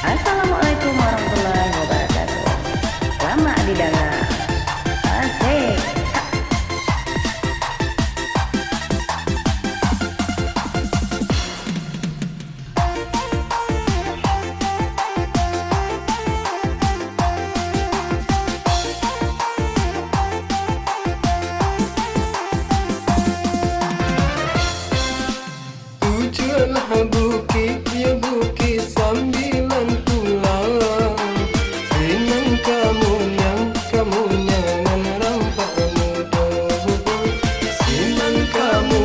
Assalamualaikum warahmatullahi wabarakatuh. Selamat didengar. Asik. Tujuanlah bukit, ya bukit sambilan pulang. Senang kamu nyangan rampak muda. Senang kamu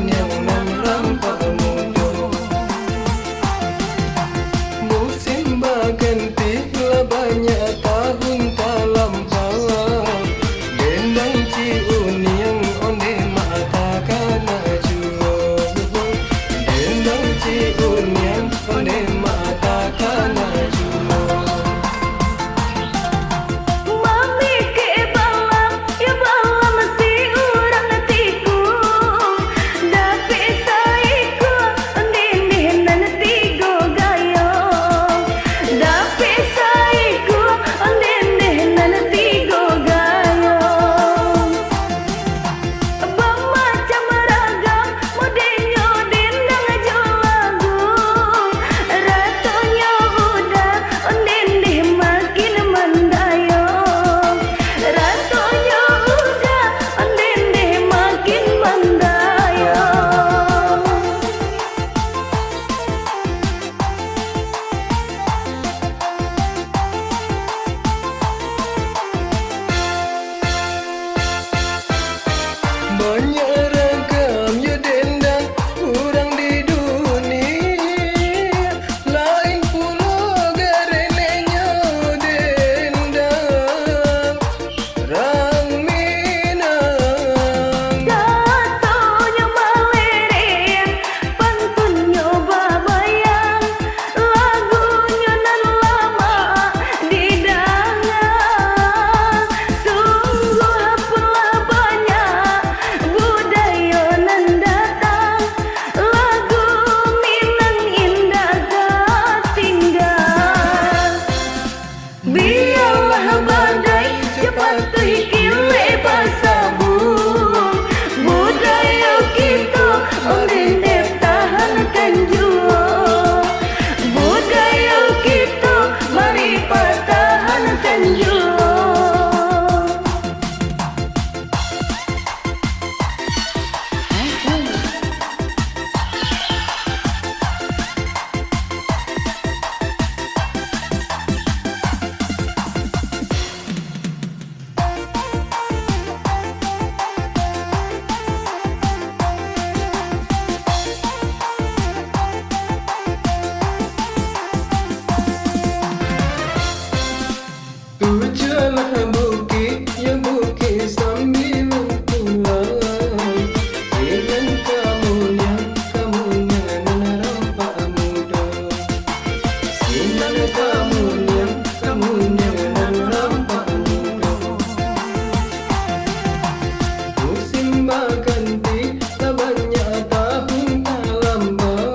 nyangan rampak muda. Musim berganti lah banyak tahun tak lampau. Dendang ciun yang onde mata kana juo. Dendang ciun yang onde mata kana juo. Mami ke balam, ya balam si urang tiku. Dapi saiku, ndindinan tigo gayo. Dapi saiku, ndindinan tigo gayo. Bermacam ragam, modelnya dindang jolagu. Ratunya udah, ndindih makin mendayo. Ratunya udah, ndindih makin mendayo. Banyak ragam ya dendang kurang di dunia. Lain pulau garenenya dendang Rang Minang. Datonya malerin, pantunnya babayang. Lagunya nan lama didangang. Sungguh apalah banyak budaya nan datang. Lagu Minang indah tak tinggal. Biarlah badai cepat kile pasabung. Budaya kita ondeh tahankan jua. Budaya kita mari pertahankan jua. Tujuanlah bukit, ya bukit sambilan pulang. Dengan kamu nyangan rampak muda. Senang kamu nyangan rampak muda. Musim berganti tak banyak tahun tak lampau.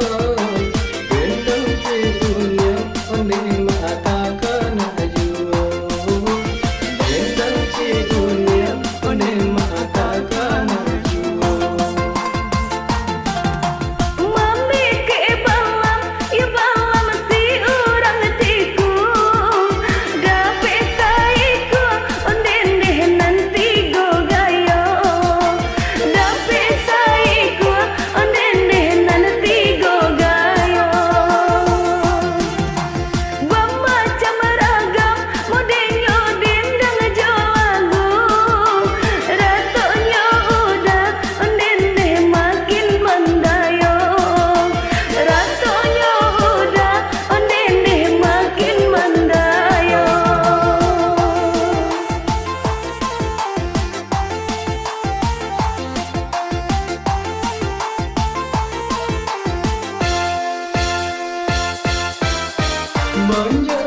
Dendang ciun yang onde mata kana juo. Dendang ciun yang onde mata kana juo. Mami ke balam, ya balam si urang tiku. Dapi saiku, ndindinan tigo gayo. Dapi saiku, ndindinan tigo gayo. Bermacam ragam, modelnya dindang jolagu. Ratunya udah, ndindih makin mendayo. Ratunya udah, ndindih makin mendayo. Banyak